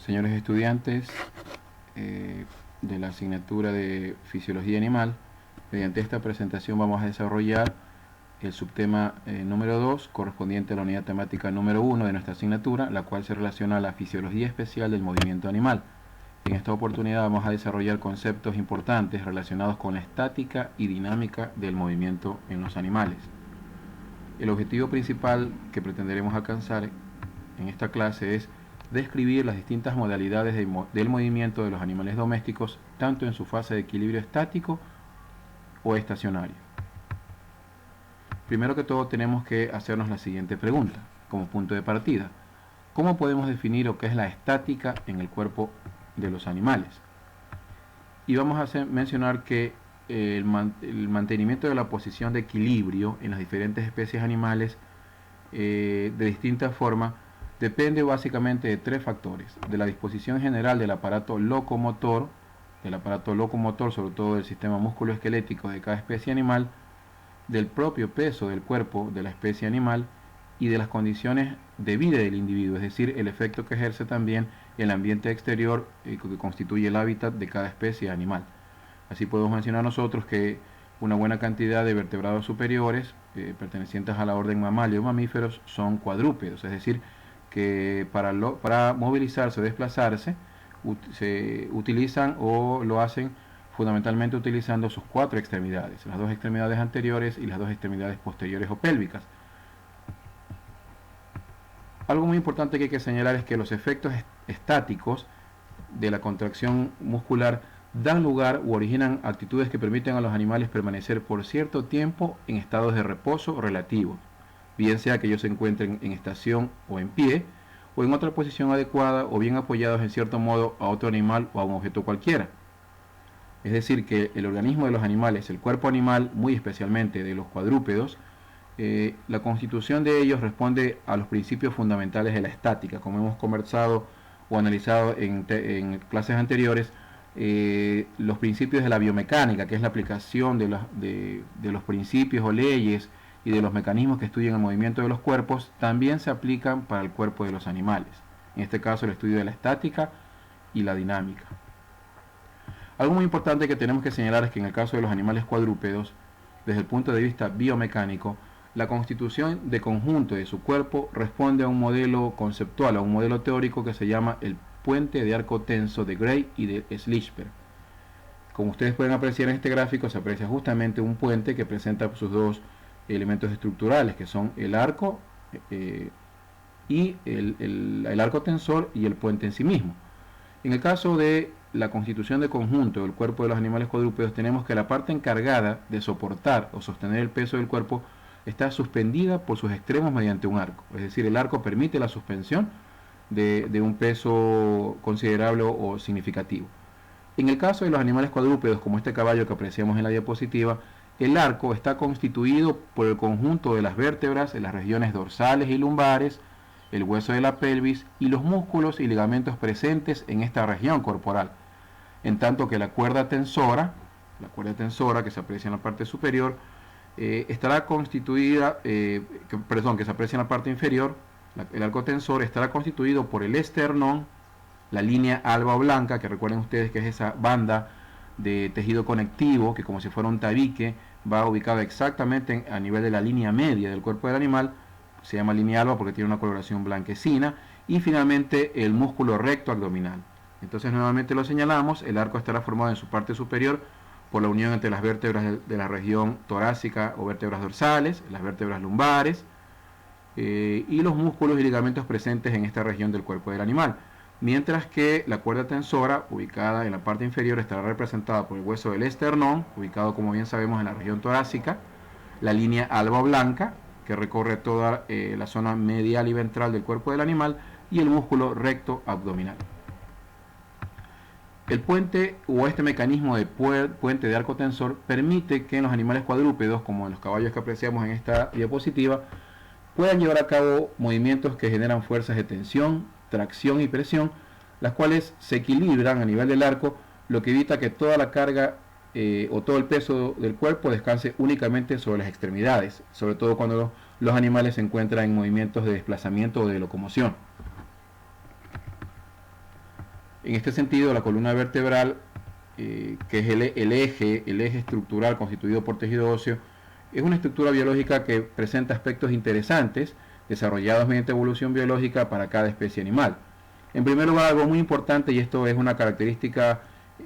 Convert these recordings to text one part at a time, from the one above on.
Señores estudiantes de la asignatura de Fisiología Animal, mediante esta presentación vamos a desarrollar el subtema número 2, correspondiente a la unidad temática número 1 de nuestra asignatura, la cual se relaciona a la fisiología especial del movimiento animal. En esta oportunidad vamos a desarrollar conceptos importantes relacionados con la estática y dinámica del movimiento en los animales. El objetivo principal que pretenderemos alcanzar en esta clase es describir las distintas modalidades del movimiento de los animales domésticos, tanto en su fase de equilibrio estático o estacionario. Primero que todo tenemos que hacernos la siguiente pregunta, como punto de partida. ¿Cómo podemos definir lo que es la estática en el cuerpo de los animales? Y vamos a mencionar que el mantenimiento de la posición de equilibrio en las diferentes especies animales de distinta forma depende básicamente de tres factores: de la disposición general del aparato locomotor, sobre todo del sistema musculoesquelético de cada especie animal, del propio peso del cuerpo de la especie animal y de las condiciones de vida del individuo, es decir, el efecto que ejerce también el ambiente exterior que constituye el hábitat de cada especie animal. Así podemos mencionar nosotros que una buena cantidad de vertebrados superiores pertenecientes a la orden Mammalia o mamíferos son cuadrúpedos, es decir, que para movilizarse o desplazarse se utilizan o lo hacen fundamentalmente utilizando sus cuatro extremidades, las dos extremidades anteriores y las dos extremidades posteriores o pélvicas. Algo muy importante que hay que señalar es que los efectos estáticos de la contracción muscular dan lugar u originan actitudes que permiten a los animales permanecer por cierto tiempo en estados de reposo relativo, bien sea que ellos se encuentren en estación o en pie, o en otra posición adecuada, o bien apoyados en cierto modo a otro animal o a un objeto cualquiera. Es decir, que el organismo de los animales, el cuerpo animal, muy especialmente de los cuadrúpedos, la constitución de ellos responde a los principios fundamentales de la estática, como hemos conversado o analizado en clases anteriores. Los principios de la biomecánica, que es la aplicación de los principios o leyes y de los mecanismos que estudian el movimiento de los cuerpos, también se aplican para el cuerpo de los animales. En este caso, el estudio de la estática y la dinámica. Algo muy importante que tenemos que señalar es que en el caso de los animales cuadrúpedos, desde el punto de vista biomecánico, la constitución de conjunto de su cuerpo responde a un modelo conceptual, a un modelo teórico que se llama el puente de arco tenso de Gray y de Schlichter. Como ustedes pueden apreciar en este gráfico, se aprecia justamente un puente que presenta sus dos elementos estructurales, que son el arco y el arco tensor y el puente en sí mismo. En el caso de la constitución de conjunto del cuerpo de los animales cuadrúpedos, tenemos que la parte encargada de soportar o sostener el peso del cuerpo está suspendida por sus extremos mediante un arco. Es decir, el arco permite la suspensión de un peso considerable o significativo. En el caso de los animales cuadrúpedos, como este caballo que apreciamos en la diapositiva, el arco está constituido por el conjunto de las vértebras en las regiones dorsales y lumbares, el hueso de la pelvis y los músculos y ligamentos presentes en esta región corporal, en tanto que la cuerda tensora que se aprecia en la parte superior, estará constituida, que se aprecia en la parte inferior, el arco tensor estará constituido por el esternón, la línea alba o blanca, que recuerden ustedes que es esa banda de tejido conectivo que, como si fuera un tabique, va ubicado exactamente a nivel de la línea media del cuerpo del animal. Se llama línea alba porque tiene una coloración blanquecina. Y finalmente el músculo recto abdominal. Entonces, nuevamente lo señalamos, el arco estará formado en su parte superior por la unión entre las vértebras de la región torácica o vértebras dorsales, las vértebras lumbares y los músculos y ligamentos presentes en esta región del cuerpo del animal. Mientras que la cuerda tensora, ubicada en la parte inferior, estará representada por el hueso del esternón, ubicado, como bien sabemos, en la región torácica, la línea alba blanca, que recorre toda la zona medial y ventral del cuerpo del animal, y el músculo recto abdominal. El puente o este mecanismo de puente de arco tensor permite que en los animales cuadrúpedos, como en los caballos que apreciamos en esta diapositiva, puedan llevar a cabo movimientos que generan fuerzas de tensión, tracción y presión, las cuales se equilibran a nivel del arco, lo que evita que toda la carga o todo el peso del cuerpo descanse únicamente sobre las extremidades, sobre todo cuando los animales se encuentran en movimientos de desplazamiento o de locomoción. En este sentido, la columna vertebral, que es el eje estructural constituido por tejido óseo, es una estructura biológica que presenta aspectos interesantes desarrollados mediante evolución biológica para cada especie animal. En primer lugar, algo muy importante, y esto es una característica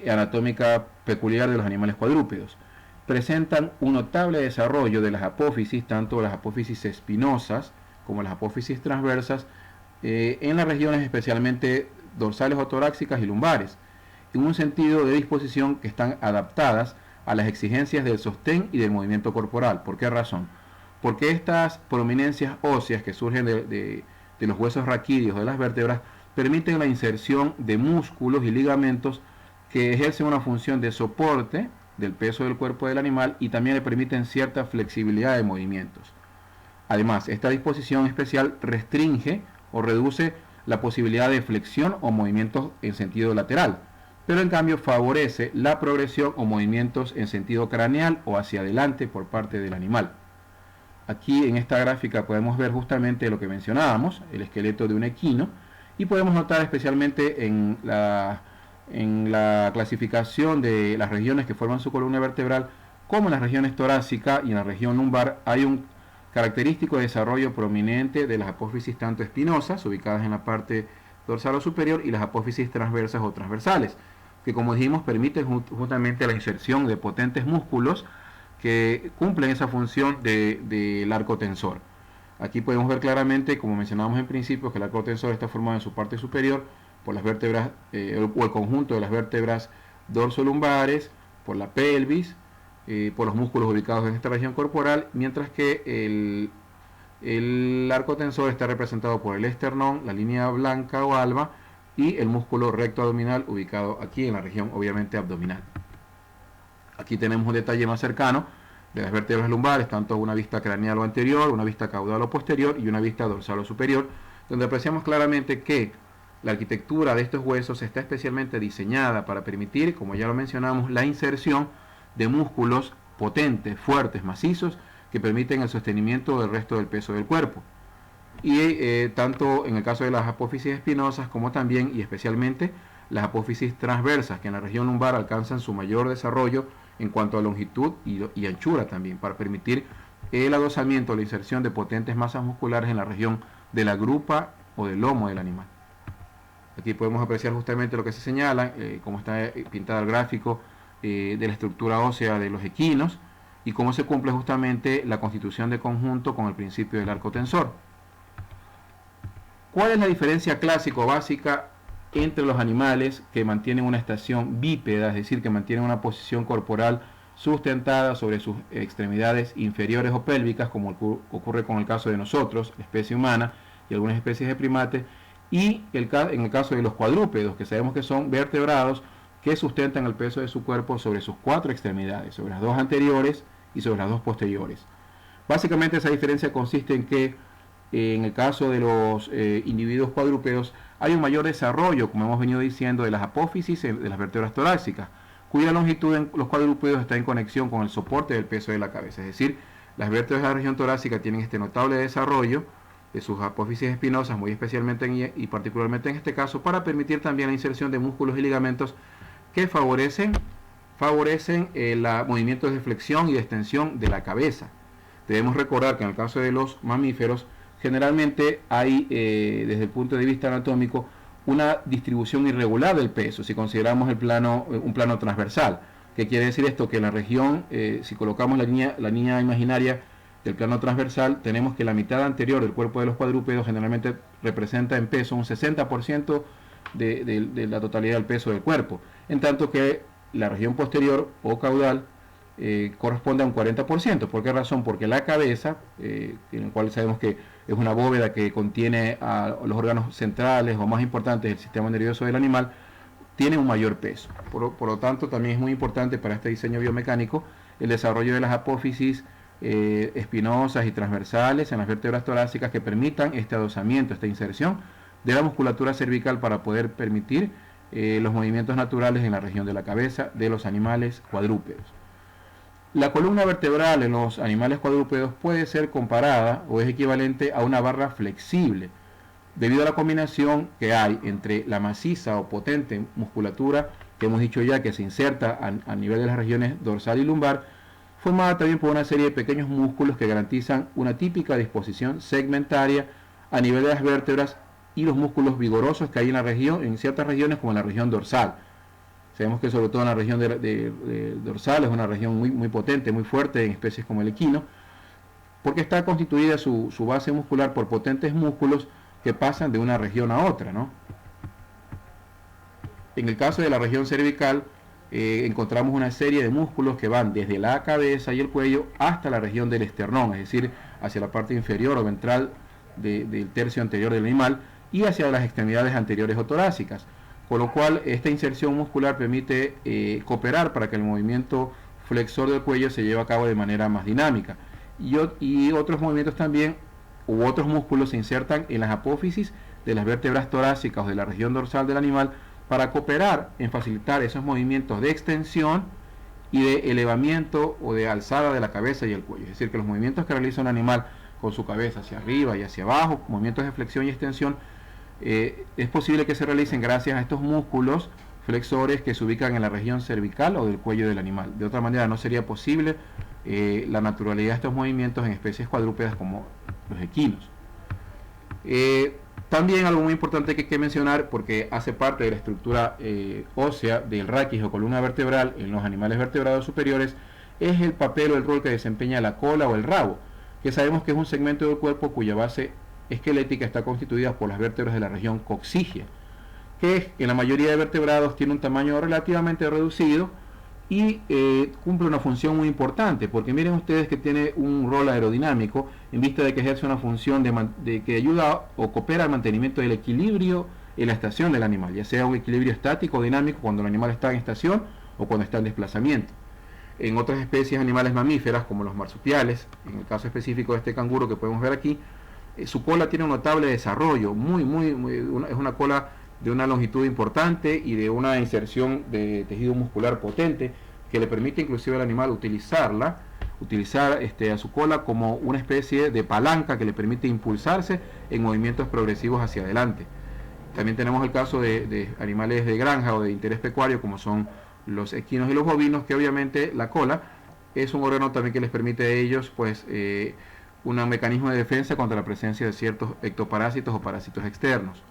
anatómica peculiar de los animales cuadrúpedos, presentan un notable desarrollo de las apófisis, tanto las apófisis espinosas como las apófisis transversas, en las regiones especialmente dorsales o torácicas y lumbares, en un sentido de disposición que están adaptadas a las exigencias del sostén y del movimiento corporal. ¿Por qué razón? Porque estas prominencias óseas que surgen de los huesos raquídeos de las vértebras permiten la inserción de músculos y ligamentos que ejercen una función de soporte del peso del cuerpo del animal y también le permiten cierta flexibilidad de movimientos. Además, esta disposición especial restringe o reduce la posibilidad de flexión o movimientos en sentido lateral, pero en cambio favorece la progresión o movimientos en sentido craneal o hacia adelante por parte del animal. Aquí en esta gráfica podemos ver justamente lo que mencionábamos, el esqueleto de un equino, y podemos notar especialmente en la clasificación de las regiones que forman su columna vertebral, como en las regiones torácica y en la región lumbar hay un característico desarrollo prominente de las apófisis tanto espinosas, ubicadas en la parte dorsal o superior, y las apófisis transversas o transversales, que como dijimos permiten justamente la inserción de potentes músculos que cumplen esa función del arco tensor. Aquí podemos ver claramente, como mencionábamos en principio, que el arco tensor está formado en su parte superior por las vértebras o el conjunto de las vértebras dorsolumbares, por la pelvis, por los músculos ubicados en esta región corporal, mientras que el arco tensor está representado por el esternón, la línea blanca o alba y el músculo recto abdominal ubicado aquí en la región obviamente abdominal. Aquí tenemos un detalle más cercano de las vértebras lumbares, tanto una vista craneal o anterior, una vista caudal o posterior y una vista dorsal o superior, donde apreciamos claramente que la arquitectura de estos huesos está especialmente diseñada para permitir, como ya lo mencionamos, la inserción de músculos potentes, fuertes, macizos, que permiten el sostenimiento del resto del peso del cuerpo. Y tanto en el caso de las apófisis espinosas como también y especialmente las apófisis transversas, que en la región lumbar alcanzan su mayor desarrollo en cuanto a longitud y anchura también, para permitir el adosamiento, la inserción de potentes masas musculares en la región de la grupa o del lomo del animal. Aquí podemos apreciar justamente lo que se señala, cómo está pintado el gráfico de la estructura ósea de los equinos y cómo se cumple justamente la constitución de conjunto con el principio del arco tensor. ¿Cuál es la diferencia clásica o básica entre los animales que mantienen una estación bípeda, es decir, que mantienen una posición corporal sustentada sobre sus extremidades inferiores o pélvicas, como ocurre con el caso de nosotros, la especie humana y algunas especies de primates, y en el caso de los cuadrúpedos, que sabemos que son vertebrados que sustentan el peso de su cuerpo sobre sus cuatro extremidades, sobre las dos anteriores y sobre las dos posteriores? Básicamente esa diferencia consiste en que en el caso de los individuos cuadrúpedos hay un mayor desarrollo, como hemos venido diciendo, de las apófisis de las vértebras torácicas, cuya longitud en los cuadrúpedos está en conexión con el soporte del peso de la cabeza. Es decir, las vértebras de la región torácica tienen este notable desarrollo de sus apófisis espinosas, muy especialmente y particularmente en este caso, para permitir también la inserción de músculos y ligamentos que favorecen los movimientos de flexión y de extensión de la cabeza. Debemos recordar que en el caso de los mamíferos, generalmente hay, desde el punto de vista anatómico, una distribución irregular del peso, si consideramos un plano transversal. ¿Qué quiere decir esto? Que en la región, si colocamos la línea imaginaria del plano transversal, tenemos que la mitad anterior del cuerpo de los cuadrúpedos generalmente representa en peso un 60% de la totalidad del peso del cuerpo, en tanto que la región posterior o caudal corresponde a un 40%. ¿Por qué razón? Porque la cabeza, en el cual sabemos que es una bóveda que contiene a los órganos centrales o más importantes del sistema nervioso del animal, tiene un mayor peso. Por lo tanto, también es muy importante para este diseño biomecánico el desarrollo de las apófisis espinosas y transversales en las vértebras torácicas que permitan este adosamiento, esta inserción de la musculatura cervical para poder permitir los movimientos naturales en la región de la cabeza de los animales cuadrúpedos. La columna vertebral en los animales cuadrúpedos puede ser comparada o es equivalente a una barra flexible, debido a la combinación que hay entre la maciza o potente musculatura, que hemos dicho ya que se inserta a nivel de las regiones dorsal y lumbar, formada también por una serie de pequeños músculos que garantizan una típica disposición segmentaria a nivel de las vértebras y los músculos vigorosos que hay en la región, en ciertas regiones como en la región dorsal. Sabemos que sobre todo en la región de dorsal es una región muy potente, muy fuerte en especies como el equino, porque está constituida su base muscular por potentes músculos que pasan de una región a otra, ¿no? En el caso de la región cervical, encontramos una serie de músculos que van desde la cabeza y el cuello hasta la región del esternón, es decir, hacia la parte inferior o ventral del tercio anterior del animal y hacia las extremidades anteriores o torácicas, con lo cual esta inserción muscular permite cooperar para que el movimiento flexor del cuello se lleve a cabo de manera más dinámica. Y otros movimientos también, u otros músculos se insertan en las apófisis de las vértebras torácicas o de la región dorsal del animal para cooperar en facilitar esos movimientos de extensión y de elevamiento o de alzada de la cabeza y el cuello. Es decir, que los movimientos que realiza un animal con su cabeza hacia arriba y hacia abajo, movimientos de flexión y extensión, es posible que se realicen gracias a estos músculos flexores que se ubican en la región cervical o del cuello del animal. De otra manera no sería posible la naturalidad de estos movimientos en especies cuadrúpedas como los equinos. También algo muy importante que hay que mencionar, porque hace parte de la estructura ósea del raquis o columna vertebral en los animales vertebrados superiores, es el papel o el rol que desempeña la cola o el rabo, que sabemos que es un segmento del cuerpo cuya base esquelética está constituida por las vértebras de la región coxigia, que en la mayoría de vertebrados tiene un tamaño relativamente reducido y cumple una función muy importante, porque miren ustedes que tiene un rol aerodinámico en vista de que ejerce una función de que ayuda o coopera al mantenimiento del equilibrio en la estación del animal, ya sea un equilibrio estático o dinámico cuando el animal está en estación o cuando está en desplazamiento. En otras especies animales mamíferas como los marsupiales, en el caso específico de este canguro que podemos ver aquí, su cola tiene un notable desarrollo, es una cola de una longitud importante y de una inserción de tejido muscular potente que le permite inclusive al animal utilizar a su cola como una especie de palanca que le permite impulsarse en movimientos progresivos hacia adelante. También tenemos el caso de animales de granja o de interés pecuario como son los equinos y los bovinos, que obviamente la cola es un órgano también que les permite a ellos pues un mecanismo de defensa contra la presencia de ciertos ectoparásitos o parásitos externos.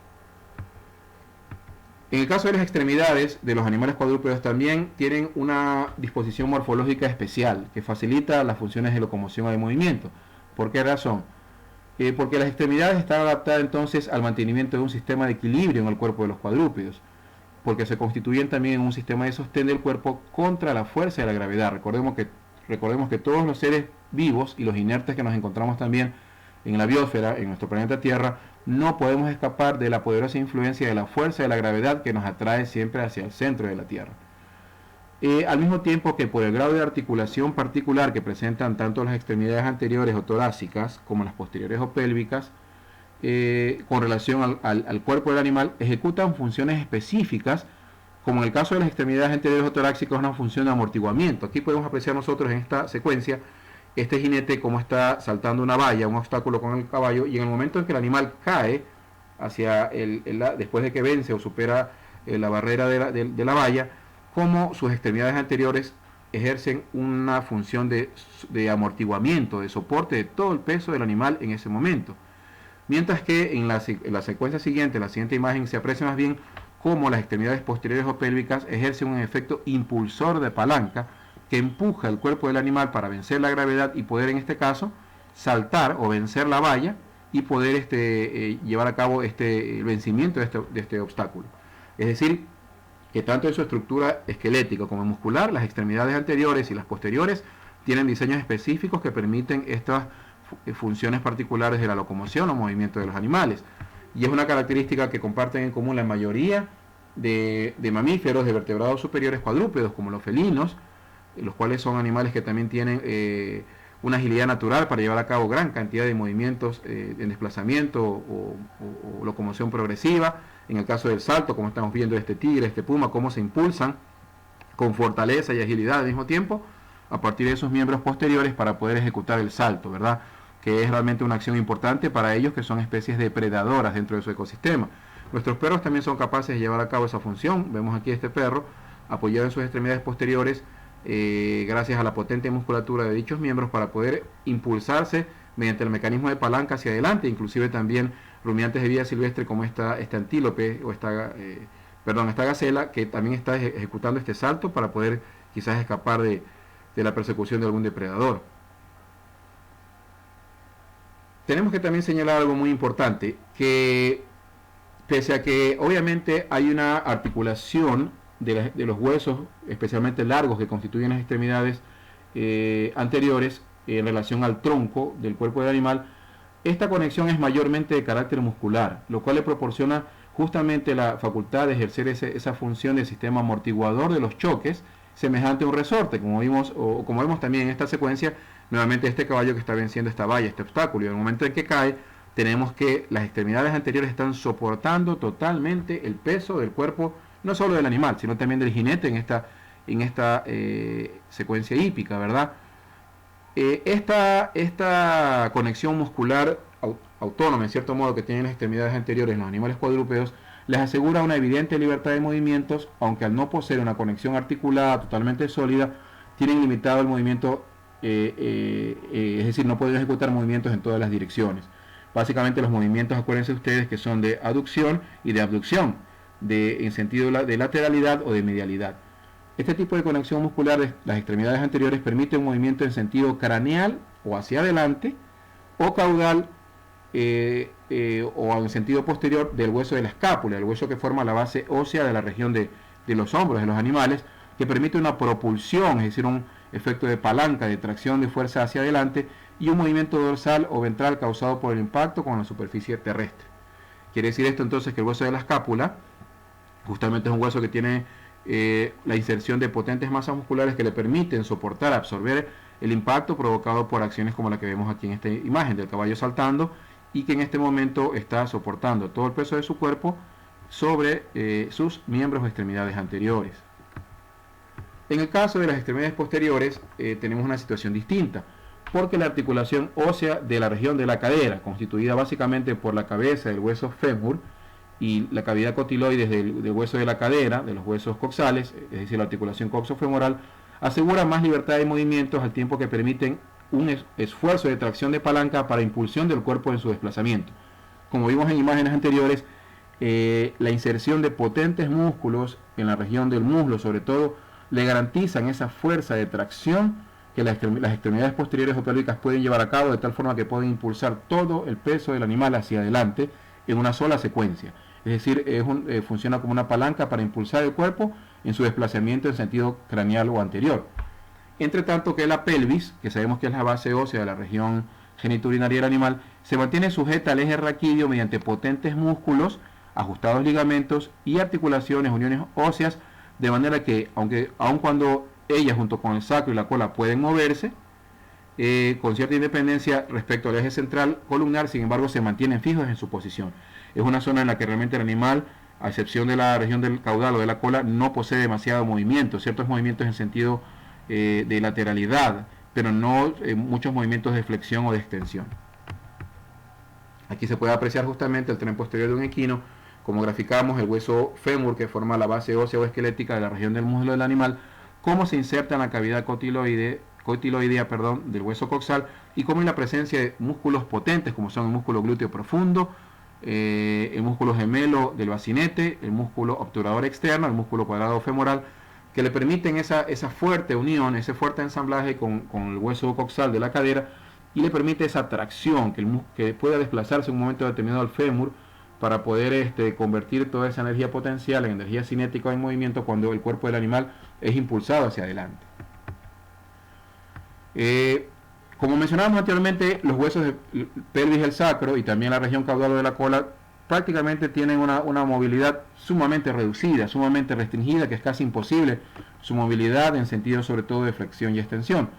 En el caso de las extremidades de los animales cuadrúpedos también tienen una disposición morfológica especial que facilita las funciones de locomoción o de movimiento. ¿Por qué razón? Porque las extremidades están adaptadas entonces al mantenimiento de un sistema de equilibrio en el cuerpo de los cuadrúpedos, porque se constituyen también en un sistema de sostén del cuerpo contra la fuerza de la gravedad. Recordemos que todos los seres vivos y los inertes que nos encontramos también en la biosfera, en nuestro planeta Tierra, no podemos escapar de la poderosa influencia de la fuerza de la gravedad que nos atrae siempre hacia el centro de la Tierra. Al mismo tiempo que por el grado de articulación particular que presentan tanto las extremidades anteriores o torácicas como las posteriores o pélvicas, con relación al cuerpo del animal, ejecutan funciones específicas, como en el caso de las extremidades anteriores o torácicas, una función de amortiguamiento. Aquí podemos apreciar nosotros en esta secuencia este jinete como está saltando una valla, un obstáculo con el caballo, y en el momento en que el animal cae hacia después de que vence o supera la barrera de la valla, como sus extremidades anteriores ejercen una función de amortiguamiento, de soporte de todo el peso del animal en ese momento. Mientras que en la secuencia siguiente, la siguiente imagen, se aprecia más bien cómo las extremidades posteriores o pélvicas ejercen un efecto impulsor de palanca que empuja el cuerpo del animal para vencer la gravedad y poder, en este caso, saltar o vencer la valla y poder llevar a cabo el vencimiento de este obstáculo. Es decir, que tanto en su estructura esquelética como muscular, las extremidades anteriores y las posteriores tienen diseños específicos que permiten estas funciones particulares de la locomoción o movimiento de los animales. Y es una característica que comparten en común la mayoría de mamíferos, de vertebrados superiores cuadrúpedos, como los felinos, los cuales son animales que también tienen una agilidad natural para llevar a cabo gran cantidad de movimientos en desplazamiento o locomoción progresiva. En el caso del salto, como estamos viendo este tigre, este puma, cómo se impulsan con fortaleza y agilidad al mismo tiempo a partir de sus miembros posteriores para poder ejecutar el salto, ¿verdad? que es realmente una acción importante para ellos, que son especies depredadoras dentro de su ecosistema. Nuestros perros también son capaces de llevar a cabo esa función. Vemos aquí este perro apoyado en sus extremidades posteriores, gracias a la potente musculatura de dichos miembros, para poder impulsarse mediante el mecanismo de palanca hacia adelante. Inclusive también rumiantes de vida silvestre como este antílope o esta gacela, que también está ejecutando este salto para poder quizás escapar de la persecución de algún depredador. Tenemos que también señalar algo muy importante, que pese a que obviamente hay una articulación de los huesos, especialmente largos, que constituyen las extremidades anteriores en relación al tronco del cuerpo del animal, esta conexión es mayormente de carácter muscular, lo cual le proporciona justamente la facultad de ejercer esa función del sistema amortiguador de los choques, semejante a un resorte, como vemos también en esta secuencia, nuevamente este caballo que está venciendo esta valla, este obstáculo, y en el momento en que cae, tenemos que las extremidades anteriores están soportando totalmente el peso del cuerpo, no solo del animal, sino también del jinete en esta secuencia hípica, ¿verdad? Esta conexión muscular autónoma, en cierto modo, que tienen las extremidades anteriores en los animales cuadrúpedos, les asegura una evidente libertad de movimientos, aunque al no poseer una conexión articulada totalmente sólida, tienen limitado el movimiento, es decir, no pueden ejecutar movimientos en todas las direcciones. Básicamente los movimientos, acuérdense ustedes, que son de aducción y de abducción, en sentido de lateralidad o de medialidad. Este tipo de conexión muscular de las extremidades anteriores permite un movimiento en sentido craneal o hacia adelante, o caudal o en sentido posterior del hueso de la escápula, el hueso que forma la base ósea de la región de los hombros de los animales, que permite una propulsión, es decir, un efecto de palanca, de tracción de fuerza hacia adelante, y un movimiento dorsal o ventral causado por el impacto con la superficie terrestre. Quiere decir esto entonces que el hueso de la escápula justamente es un hueso que tiene la inserción de potentes masas musculares que le permiten soportar, absorber el impacto provocado por acciones como la que vemos aquí en esta imagen del caballo saltando, y que en este momento está soportando todo el peso de su cuerpo sobre sus miembros o extremidades anteriores. En el caso de las extremidades posteriores tenemos una situación distinta, porque la articulación ósea de la región de la cadera, constituida básicamente por la cabeza del hueso fémur y la cavidad cotiloides del hueso de la cadera, de los huesos coxales, es decir, la articulación coxofemoral, asegura más libertad de movimientos al tiempo que permiten un esfuerzo de tracción de palanca para impulsión del cuerpo en su desplazamiento. Como vimos en imágenes anteriores, la inserción de potentes músculos en la región del muslo, sobre todo, le garantizan esa fuerza de tracción que las extremidades posteriores o pélvicas pueden llevar a cabo, de tal forma que pueden impulsar todo el peso del animal hacia adelante en una sola secuencia. Es decir, funciona como una palanca para impulsar el cuerpo en su desplazamiento en sentido craneal o anterior. Entre tanto que la pelvis, que sabemos que es la base ósea de la región genitourinaria del animal, se mantiene sujeta al eje raquídeo mediante potentes músculos, ajustados ligamentos y articulaciones, uniones óseas, de manera que, aun cuando ellas junto con el sacro y la cola pueden moverse, con cierta independencia respecto al eje central columnar, sin embargo se mantienen fijos en su posición. Es una zona en la que realmente el animal, a excepción de la región del caudal o de la cola, no posee demasiado movimiento, ciertos movimientos en sentido de lateralidad, pero no muchos movimientos de flexión o de extensión. Aquí se puede apreciar justamente el tren posterior de un equino, como graficamos el hueso fémur que forma la base ósea o esquelética de la región del muslo del animal, cómo se inserta en la cavidad cotiloidea del hueso coxal, y cómo en la presencia de músculos potentes como son el músculo glúteo profundo, el músculo gemelo del bacinete, el músculo obturador externo, el músculo cuadrado femoral, que le permiten esa fuerte unión, ese fuerte ensamblaje con el hueso coxal de la cadera, y le permite esa tracción que pueda desplazarse en un momento determinado al fémur para poder convertir toda esa energía potencial en energía cinética en movimiento cuando el cuerpo del animal es impulsado hacia adelante. Como mencionábamos anteriormente, los huesos de pelvis del sacro y también la región caudal de la cola prácticamente tienen una movilidad sumamente reducida, sumamente restringida, que es casi imposible su movilidad en sentido sobre todo de flexión y extensión.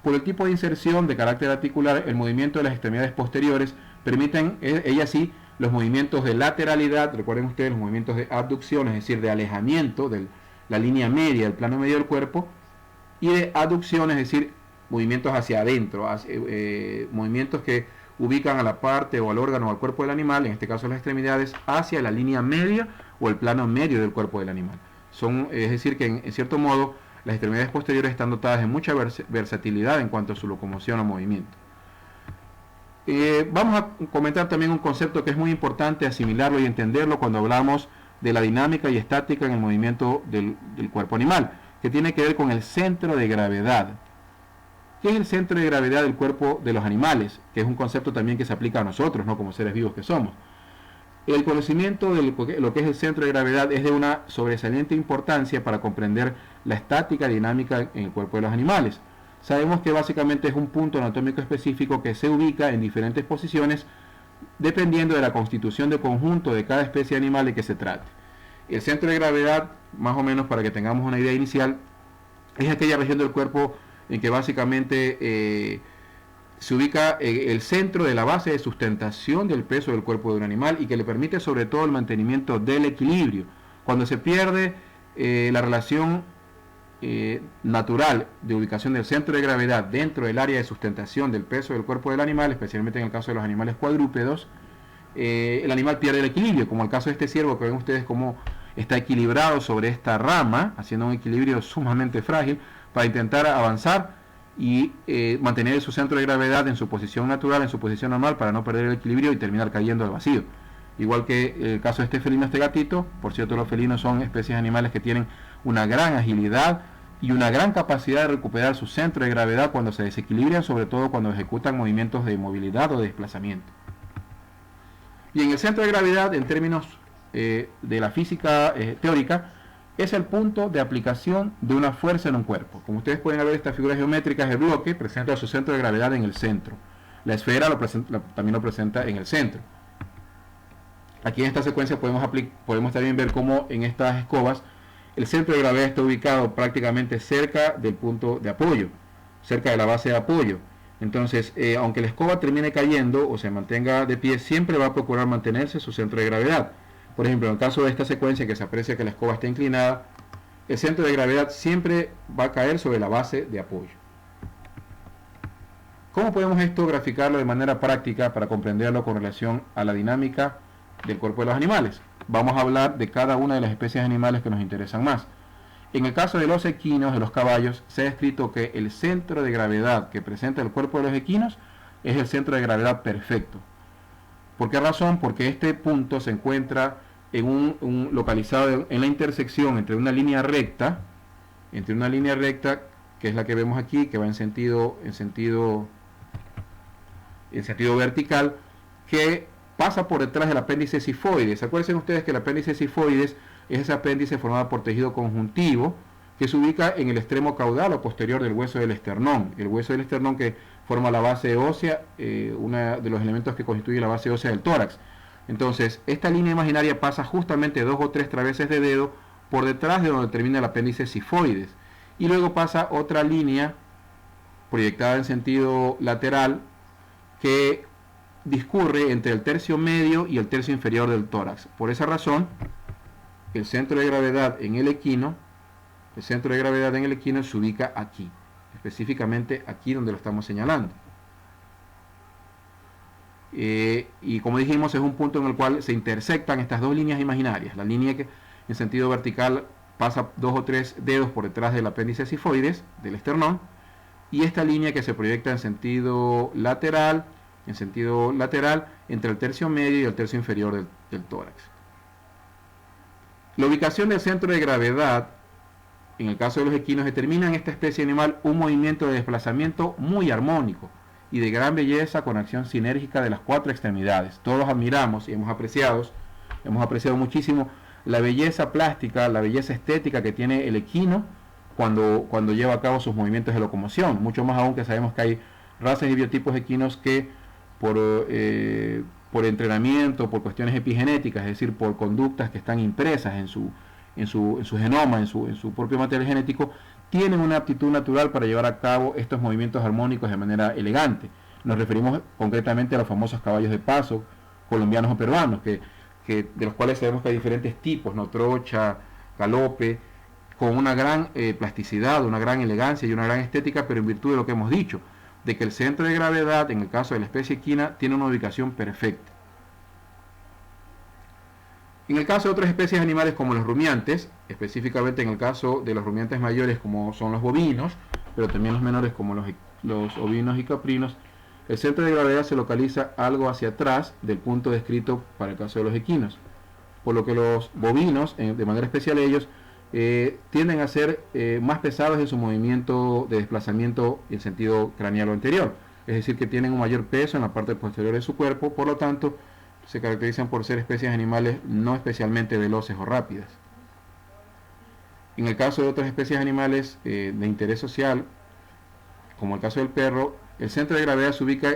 Por el tipo de inserción de carácter articular, el movimiento de las extremidades posteriores permiten, ellas sí, los movimientos de lateralidad, recuerden ustedes los movimientos de abducción, es decir, de alejamiento de la línea media, del plano medio del cuerpo, y de aducción, es decir, movimientos hacia adentro, movimientos que ubican a la parte o al órgano o al cuerpo del animal, en este caso las extremidades, hacia la línea media o el plano medio del cuerpo del animal. Es decir, que en cierto modo las extremidades posteriores están dotadas de mucha versatilidad en cuanto a su locomoción o movimiento. Vamos a comentar también un concepto que es muy importante asimilarlo y entenderlo cuando hablamos de la dinámica y estática en el movimiento del cuerpo animal, que tiene que ver con el centro de gravedad. ¿Qué es el centro de gravedad del cuerpo de los animales? Que es un concepto también que se aplica a nosotros, ¿no? Como seres vivos que somos. El conocimiento de lo que es el centro de gravedad es de una sobresaliente importancia para comprender la estática y dinámica en el cuerpo de los animales. Sabemos que básicamente es un punto anatómico específico que se ubica en diferentes posiciones dependiendo de la constitución de conjunto de cada especie animal de que se trate. El centro de gravedad, más o menos para que tengamos una idea inicial, es aquella región del cuerpo en que básicamente se ubica el centro de la base de sustentación del peso del cuerpo de un animal y que le permite sobre todo el mantenimiento del equilibrio. Cuando se pierde la relación natural de ubicación del centro de gravedad dentro del área de sustentación del peso del cuerpo del animal, especialmente en el caso de los animales cuadrúpedos, el animal pierde el equilibrio, como el caso de este ciervo que ven ustedes cómo está equilibrado sobre esta rama, haciendo un equilibrio sumamente frágil para intentar avanzar y mantener su centro de gravedad en su posición natural, en su posición normal, para no perder el equilibrio y terminar cayendo al vacío. Igual que el caso de este felino, este gatito. Por cierto, los felinos son especies animales que tienen una gran agilidad y una gran capacidad de recuperar su centro de gravedad cuando se desequilibran, sobre todo cuando ejecutan movimientos de movilidad o de desplazamiento. Y en el centro de gravedad, en términos de la física teórica, es el punto de aplicación de una fuerza en un cuerpo. Como ustedes pueden ver, estas figuras geométricas, el bloque presenta su centro de gravedad en el centro. La esfera también lo presenta en el centro. Aquí en esta secuencia podemos también ver cómo en estas escobas el centro de gravedad está ubicado prácticamente cerca del punto de apoyo, cerca de la base de apoyo. Entonces, aunque la escoba termine cayendo o se mantenga de pie, siempre va a procurar mantenerse su centro de gravedad. Por ejemplo, en el caso de esta secuencia, que se aprecia que la escoba está inclinada, el centro de gravedad siempre va a caer sobre la base de apoyo. ¿Cómo podemos esto graficarlo de manera práctica para comprenderlo con relación a la dinámica del cuerpo de los animales? Vamos a hablar de cada una de las especies animales que nos interesan más. En el caso de los equinos, de los caballos, se ha descrito que el centro de gravedad que presenta el cuerpo de los equinos es el centro de gravedad perfecto. ¿Por qué razón? Porque este punto se encuentra localizado en la intersección entre una línea recta, que es la que vemos aquí, que va en sentido vertical, que pasa por detrás del apéndice sifoides. Acuérdense ustedes que el apéndice sifoides es ese apéndice formado por tejido conjuntivo que se ubica en el extremo caudal o posterior del hueso del esternón. El hueso del esternón que forma la base ósea, uno de los elementos que constituye la base ósea del tórax. Entonces, esta línea imaginaria pasa justamente 2 o 3 traveses de dedo por detrás de donde termina el apéndice sifoides. Y luego pasa otra línea proyectada en sentido lateral que discurre entre el tercio medio y el tercio inferior del tórax. Por esa razón, el centro de gravedad en el equino se ubica aquí, específicamente aquí donde lo estamos señalando. Y como dijimos, es un punto en el cual se intersectan estas dos líneas imaginarias. La línea que en sentido vertical pasa 2 o 3 dedos por detrás del apéndice sifoides, del esternón, y esta línea que se proyecta en sentido lateral entre el tercio medio y el tercio inferior del tórax. La ubicación del centro de gravedad, en el caso de los equinos, determina en esta especie animal un movimiento de desplazamiento muy armónico y de gran belleza con acción sinérgica de las 4 extremidades. Todos admiramos y hemos apreciado muchísimo la belleza plástica, la belleza estética que tiene el equino cuando lleva a cabo sus movimientos de locomoción. Mucho más aún que sabemos que hay razas y biotipos equinos que por entrenamiento, por cuestiones epigenéticas, es decir, por conductas que están impresas en su genoma, en su propio material genético, tienen una aptitud natural para llevar a cabo estos movimientos armónicos de manera elegante. Nos referimos concretamente a los famosos caballos de paso, colombianos o peruanos, de los cuales sabemos que hay diferentes tipos, ¿no? Trocha, galope, con una gran plasticidad, una gran elegancia y una gran estética, pero en virtud de lo que hemos dicho, de que el centro de gravedad, en el caso de la especie equina, tiene una ubicación perfecta. En el caso de otras especies animales como los rumiantes, específicamente en el caso de los rumiantes mayores como son los bovinos, pero también los menores como los ovinos y caprinos, el centro de gravedad se localiza algo hacia atrás del punto descrito para el caso de los equinos, por lo que los bovinos, de manera especial ellos, tienden a ser más pesados en su movimiento de desplazamiento en sentido craneal o anterior, es decir, que tienen un mayor peso en la parte posterior de su cuerpo, por lo tanto, se caracterizan por ser especies animales no especialmente veloces o rápidas. En el caso de otras especies animales de interés social, como el caso del perro, el centro de gravedad se ubica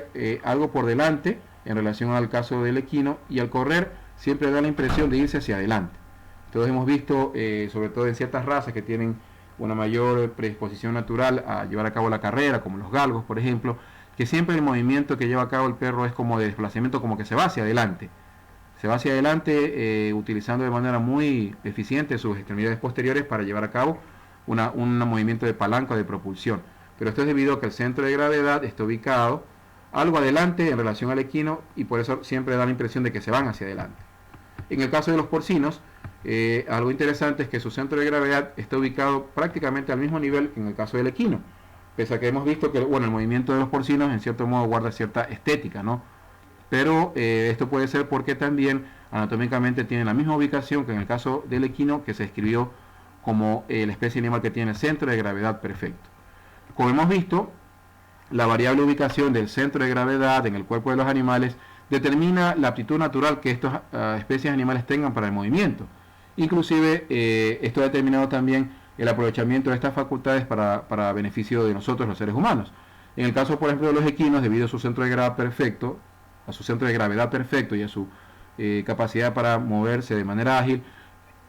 algo por delante en relación al caso del equino, y al correr siempre da la impresión de irse hacia adelante. Entonces hemos visto, sobre todo en ciertas razas que tienen una mayor predisposición natural a llevar a cabo la carrera, como los galgos, por ejemplo, que siempre el movimiento que lleva a cabo el perro es como de desplazamiento, como que se va hacia adelante. Se va hacia adelante utilizando de manera muy eficiente sus extremidades posteriores para llevar a cabo un movimiento de palanca o de propulsión. Pero esto es debido a que el centro de gravedad está ubicado algo adelante en relación al equino, y por eso siempre da la impresión de que se van hacia adelante. En el caso de los porcinos, algo interesante es que su centro de gravedad está ubicado prácticamente al mismo nivel que en el caso del equino, pese a que hemos visto que el movimiento de los porcinos en cierto modo guarda cierta estética, ¿no? Pero esto puede ser porque también anatómicamente tienen la misma ubicación que en el caso del equino, que se describió como la especie animal que tiene centro de gravedad perfecto. Como hemos visto, la variable ubicación del centro de gravedad en el cuerpo de los animales determina la aptitud natural que estas especies animales tengan para el movimiento. Inclusive esto ha determinado también el aprovechamiento de estas facultades para beneficio de nosotros los seres humanos. En el caso, por ejemplo, de los equinos, debido a su centro de gravedad perfecto, y a su capacidad para moverse de manera ágil,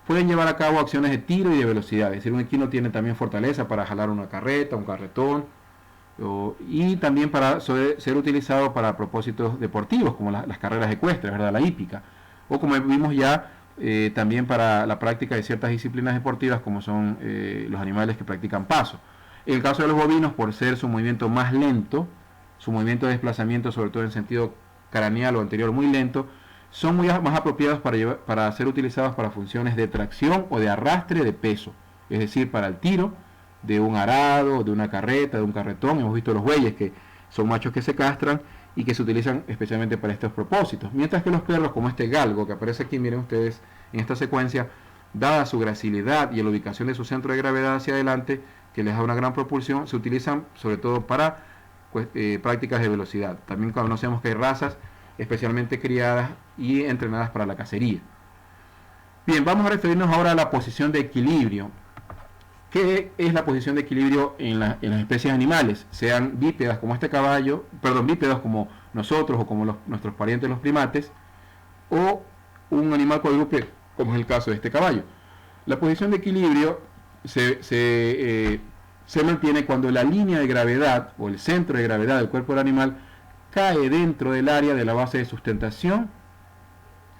pueden llevar a cabo acciones de tiro y de velocidad. Es decir, un equino tiene también fortaleza para jalar una carreta, un carretón, y también para ser utilizado para propósitos deportivos, como las carreras ecuestres, ¿verdad? La hípica, o como vimos ya, también para la práctica de ciertas disciplinas deportivas, como son los animales que practican paso. En el caso de los bovinos, por ser su movimiento más lento, su movimiento de desplazamiento, sobre todo en sentido craneal o anterior, muy lento, son más apropiados para ser utilizados para funciones de tracción o de arrastre de peso, es decir, para el tiro de un arado, de una carreta, de un carretón. Hemos visto los bueyes, que son machos que se castran y que se utilizan especialmente para estos propósitos, mientras que los perros, como este galgo que aparece aquí, miren ustedes en esta secuencia, dada su gracilidad y la ubicación de su centro de gravedad hacia adelante, que les da una gran propulsión, se utilizan sobre todo para prácticas de velocidad. También conocemos que hay razas especialmente criadas y entrenadas para la cacería. Bien, vamos a referirnos ahora a la posición de equilibrio. ¿Qué es la posición de equilibrio en las especies animales? Sean bípedas como este caballo, bípedos como nosotros o como nuestros parientes los primates, o un animal cuadrúpedo como es el caso de este caballo. La posición de equilibrio se mantiene cuando la línea de gravedad o el centro de gravedad del cuerpo del animal cae dentro del área de la base de sustentación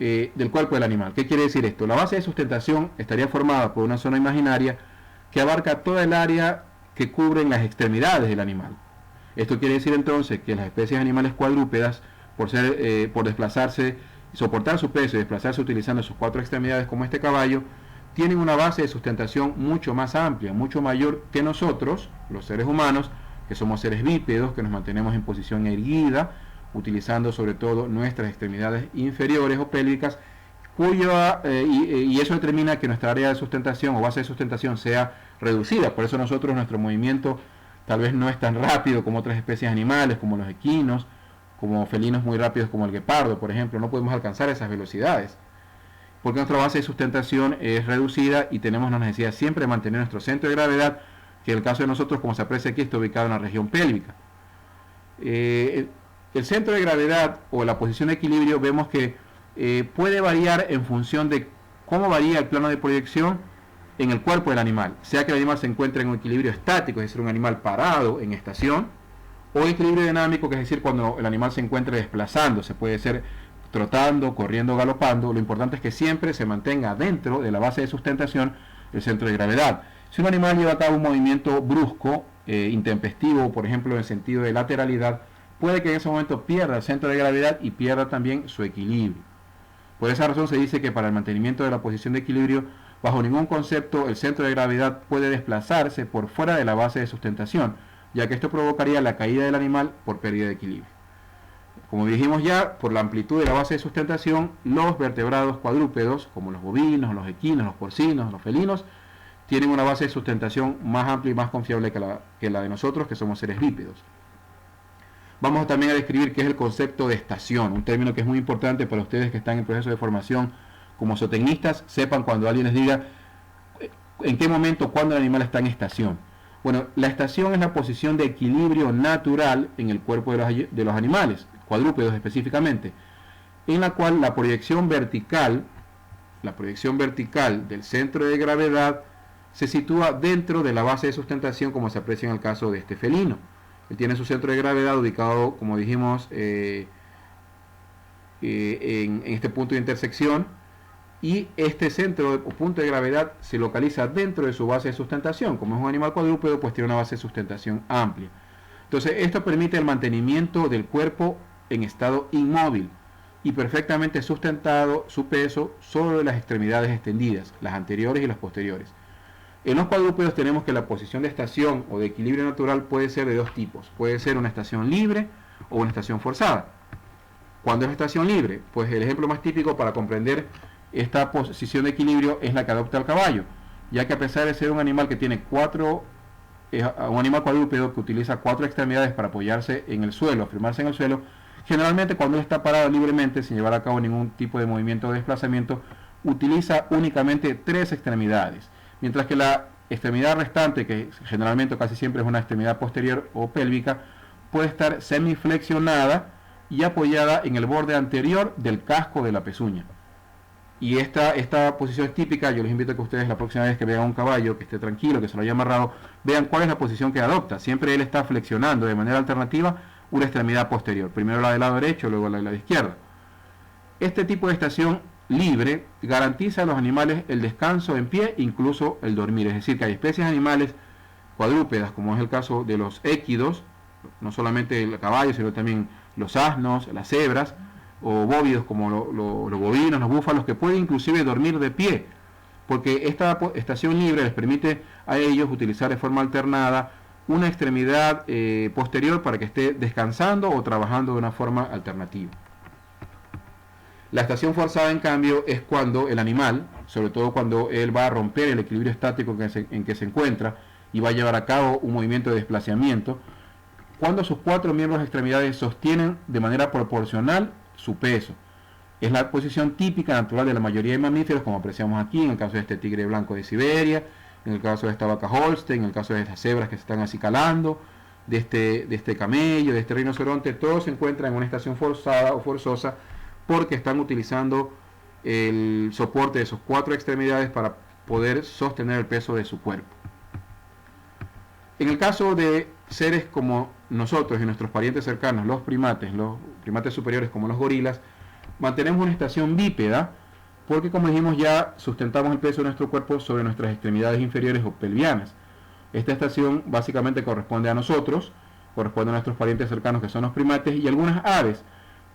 del cuerpo del animal. ¿Qué quiere decir esto? La base de sustentación estaría formada por una zona imaginaria que abarca toda el área que cubren las extremidades del animal. Esto quiere decir entonces que las especies animales cuadrúpedas, por desplazarse, soportar su peso y desplazarse utilizando sus 4 extremidades como este caballo, tienen una base de sustentación mucho más amplia, mucho mayor que nosotros, los seres humanos, que somos seres bípedos, que nos mantenemos en posición erguida, utilizando sobre todo nuestras extremidades inferiores o pélvicas, y eso determina que nuestra área de sustentación o base de sustentación sea reducida. Por eso nuestro movimiento tal vez no es tan rápido como otras especies animales, como los equinos, como felinos muy rápidos como el guepardo, por ejemplo. No podemos alcanzar esas velocidades, porque nuestra base de sustentación es reducida y tenemos la necesidad siempre de mantener nuestro centro de gravedad, que en el caso de nosotros, como se aprecia aquí, está ubicado en la región pélvica. El centro de gravedad o la posición de equilibrio vemos que puede variar en función de cómo varía el plano de proyección en el cuerpo del animal, sea que el animal se encuentre en un equilibrio estático, es decir, un animal parado en estación, o equilibrio dinámico, que es decir, cuando el animal se encuentre desplazándose, puede ser trotando, corriendo, galopando. Lo importante es que siempre se mantenga dentro de la base de sustentación el centro de gravedad. Si un animal lleva a cabo un movimiento brusco, intempestivo, por ejemplo, en el sentido de lateralidad, puede que en ese momento pierda el centro de gravedad y pierda también su equilibrio. Por esa razón se dice que para el mantenimiento de la posición de equilibrio, bajo ningún concepto el centro de gravedad puede desplazarse por fuera de la base de sustentación, ya que esto provocaría la caída del animal por pérdida de equilibrio. Como dijimos ya, por la amplitud de la base de sustentación, los vertebrados cuadrúpedos, como los bovinos, los equinos, los porcinos, los felinos, tienen una base de sustentación más amplia y más confiable que la de nosotros, que somos seres bípedos. Vamos también a describir qué es el concepto de estación, un término que es muy importante para ustedes que están en proceso de formación como zootecnistas, sepan cuando alguien les diga en qué momento, cuándo el animal está en estación. Bueno, la estación es la posición de equilibrio natural en el cuerpo de los animales, cuadrúpedos específicamente, en la cual la proyección vertical del centro de gravedad se sitúa dentro de la base de sustentación, como se aprecia en el caso de este felino. Él tiene su centro de gravedad ubicado, como dijimos, en este punto de intersección, y este centro o punto de gravedad se localiza dentro de su base de sustentación. Como es un animal cuadrúpedo, pues tiene una base de sustentación amplia. Entonces, esto permite el mantenimiento del cuerpo en estado inmóvil y perfectamente sustentado su peso sobre las extremidades extendidas, las anteriores y las posteriores. En los cuadrúpedos tenemos que la posición de estación o de equilibrio natural puede ser de dos tipos. Puede ser una estación libre o una estación forzada. ¿Cuándo es estación libre? Pues el ejemplo más típico para comprender esta posición de equilibrio es la que adopta el caballo, ya que a pesar de ser un animal que tiene un animal cuadrúpedo que utiliza 4 extremidades para apoyarse en el suelo, afirmarse en el suelo, generalmente cuando él está parado libremente sin llevar a cabo ningún tipo de movimiento o desplazamiento, utiliza únicamente 3 extremidades, mientras que la extremidad restante, que generalmente casi siempre es una extremidad posterior o pélvica, puede estar semiflexionada y apoyada en el borde anterior del casco de la pezuña. Y esta posición es típica. Yo les invito a que ustedes la próxima vez que vean un caballo que esté tranquilo, que se lo haya amarrado, vean cuál es la posición que adopta. Siempre él está flexionando de manera alternativa una extremidad posterior, primero la del lado derecho, luego la del lado izquierdo. Este tipo de estación libre garantiza a los animales el descanso en pie, incluso el dormir. Es decir, que hay especies animales cuadrúpedas, como es el caso de los équidos, no solamente el caballo, sino también los asnos, las cebras, o bóvidos como los bovinos, los búfalos, que pueden inclusive dormir de pie, porque esta estación libre les permite a ellos utilizar de forma alternada una extremidad posterior para que esté descansando o trabajando de una forma alternativa. La estación forzada, en cambio, es cuando el animal, sobre todo cuando él va a romper el equilibrio estático en que se encuentra y va a llevar a cabo un movimiento de desplazamiento, cuando sus 4 miembros de extremidades sostienen de manera proporcional su peso. Es la posición típica natural de la mayoría de mamíferos, como apreciamos aquí, en el caso de este tigre blanco de Siberia, en el caso de esta vaca Holstein, en el caso de estas cebras que se están acicalando, de este camello, de este rinoceronte. Todos se encuentran en una estación forzada o forzosa porque están utilizando el soporte de sus 4 extremidades para poder sostener el peso de su cuerpo. En el caso de seres como nosotros y nuestros parientes cercanos, los primates superiores como los gorilas, mantenemos una estación bípeda porque, como dijimos ya, sustentamos el peso de nuestro cuerpo sobre nuestras extremidades inferiores o pelvianas. Esta estación básicamente corresponde a nosotros, corresponde a nuestros parientes cercanos que son los primates y algunas aves,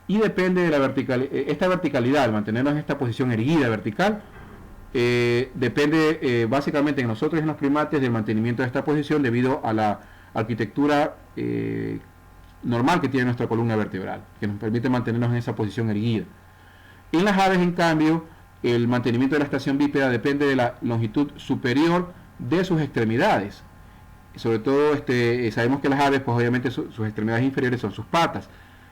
y depende de esta verticalidad, el mantenernos en esta posición erguida vertical, depende básicamente en nosotros y en los primates del mantenimiento de esta posición debido a la arquitectura normal que tiene nuestra columna vertebral, que nos permite mantenernos en esa posición erguida. En las aves, en cambio, el mantenimiento de la estación bípeda depende de la longitud superior de sus extremidades. Sobre todo sabemos que las aves, pues obviamente sus extremidades inferiores son sus patas,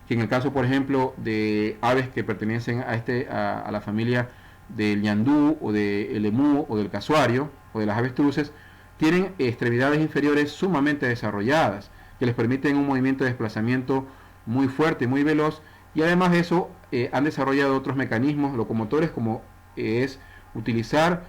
que en el caso, por ejemplo, de aves que pertenecen a la familia del ñandú o del emú o del casuario o de las avestruces, tienen extremidades inferiores sumamente desarrolladas que les permiten un movimiento de desplazamiento muy fuerte y muy veloz, y además de eso han desarrollado otros mecanismos locomotores como es utilizar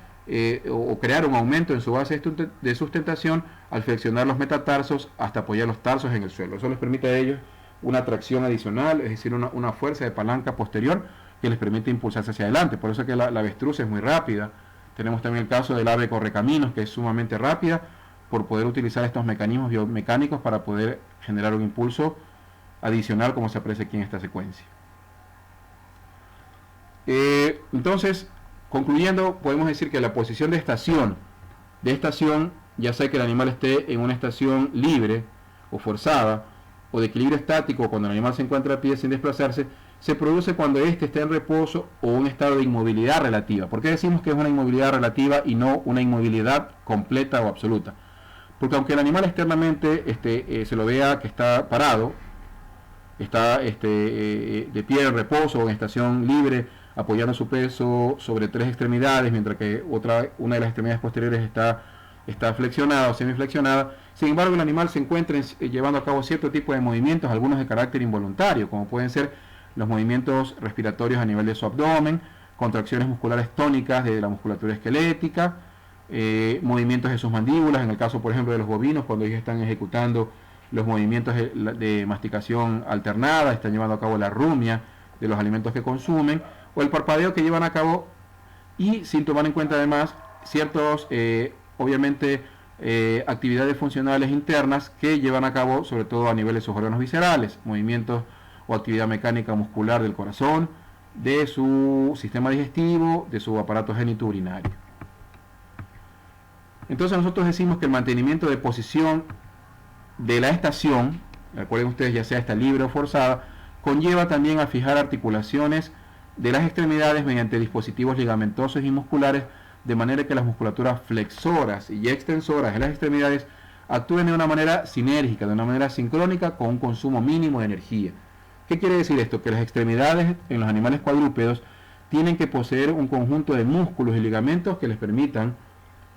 o crear un aumento en su base de sustentación al flexionar los metatarsos hasta apoyar los tarsos en el suelo. Eso les permite a ellos una tracción adicional, es decir, una fuerza de palanca posterior que les permite impulsarse hacia adelante. Por eso es que la avestruz es muy rápida, Tenemos también el caso del ave correcaminos, que es sumamente rápida por poder utilizar estos mecanismos biomecánicos para poder generar un impulso adicional, como se aprecia aquí en esta secuencia. Entonces, concluyendo, podemos decir que la posición de estación, ya sea que el animal esté en una estación libre o forzada, o de equilibrio estático, cuando el animal se encuentra a pie sin desplazarse, se produce cuando éste está en reposo o un estado de inmovilidad relativa. ¿Por qué decimos que es una inmovilidad relativa y no una inmovilidad completa o absoluta? Porque aunque el animal externamente se lo vea que está parado, está de pie en reposo o en estación libre, apoyando su peso sobre tres extremidades, mientras que una de las extremidades posteriores está flexionada o semiflexionada. Sin embargo, el animal se encuentra llevando a cabo cierto tipo de movimientos, algunos de carácter involuntario, como pueden ser los movimientos respiratorios a nivel de su abdomen, contracciones musculares tónicas de la musculatura esquelética, movimientos de sus mandíbulas, en el caso, por ejemplo, de los bovinos, cuando ellos están ejecutando los movimientos de masticación alternada, están llevando a cabo la rumia de los alimentos que consumen, o el parpadeo que llevan a cabo, y sin tomar en cuenta además ciertos, obviamente, actividades funcionales internas que llevan a cabo sobre todo a nivel de sus órganos viscerales, movimientos o actividad mecánica muscular del corazón, de su sistema digestivo, de su aparato genitourinario. Entonces nosotros decimos que el mantenimiento de posición de la estación, recuerden ustedes, ya sea esta libre o forzada, conlleva también a fijar articulaciones de las extremidades mediante dispositivos ligamentosos y musculares, de manera que las musculaturas flexoras y extensoras de las extremidades actúen de una manera sinérgica, de una manera sincrónica, con un consumo mínimo de energía. ¿Qué quiere decir esto? Que las extremidades en los animales cuadrúpedos tienen que poseer un conjunto de músculos y ligamentos que les permitan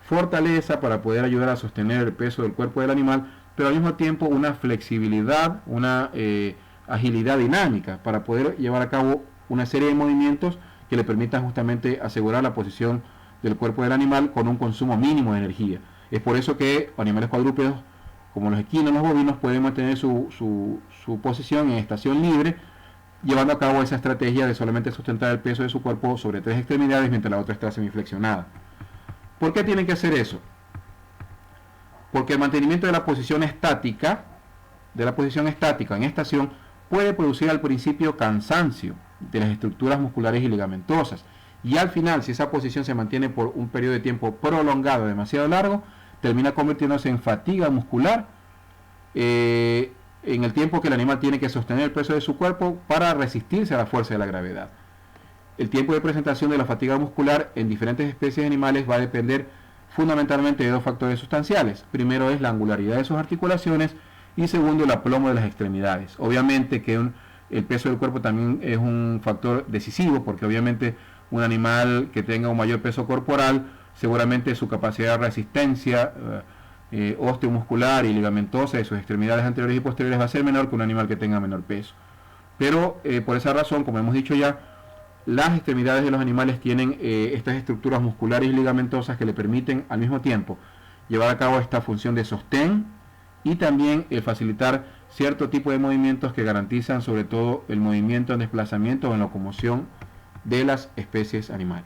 fortaleza para poder ayudar a sostener el peso del cuerpo del animal, pero al mismo tiempo una flexibilidad, una agilidad dinámica para poder llevar a cabo una serie de movimientos que le permitan justamente asegurar la posición del cuerpo del animal con un consumo mínimo de energía. Es por eso que animales cuadrúpedos como los equinos, los bovinos, pueden mantener su posición en estación libre, llevando a cabo esa estrategia de solamente sustentar el peso de su cuerpo sobre tres extremidades mientras la otra está semiflexionada. ¿Por qué tienen que hacer eso? Porque el mantenimiento de la posición estática en estación puede producir al principio cansancio de las estructuras musculares y ligamentosas, y al final, si esa posición se mantiene por un periodo de tiempo prolongado, demasiado largo, termina convirtiéndose en fatiga muscular en el tiempo que el animal tiene que sostener el peso de su cuerpo para resistirse a la fuerza de la gravedad. El tiempo de presentación de la fatiga muscular en diferentes especies de animales va a depender fundamentalmente de dos factores sustanciales. Primero es la angularidad de sus articulaciones y segundo el aplomo de las extremidades. Obviamente que el peso del cuerpo también es un factor decisivo, porque obviamente un animal que tenga un mayor peso corporal, seguramente su capacidad de resistencia osteomuscular y ligamentosa de sus extremidades anteriores y posteriores va a ser menor que un animal que tenga menor peso. Pero por esa razón, como hemos dicho ya, las extremidades de los animales tienen estas estructuras musculares y ligamentosas que le permiten al mismo tiempo llevar a cabo esta función de sostén y también facilitar cierto tipo de movimientos que garantizan sobre todo el movimiento en desplazamiento o en locomoción de las especies animales.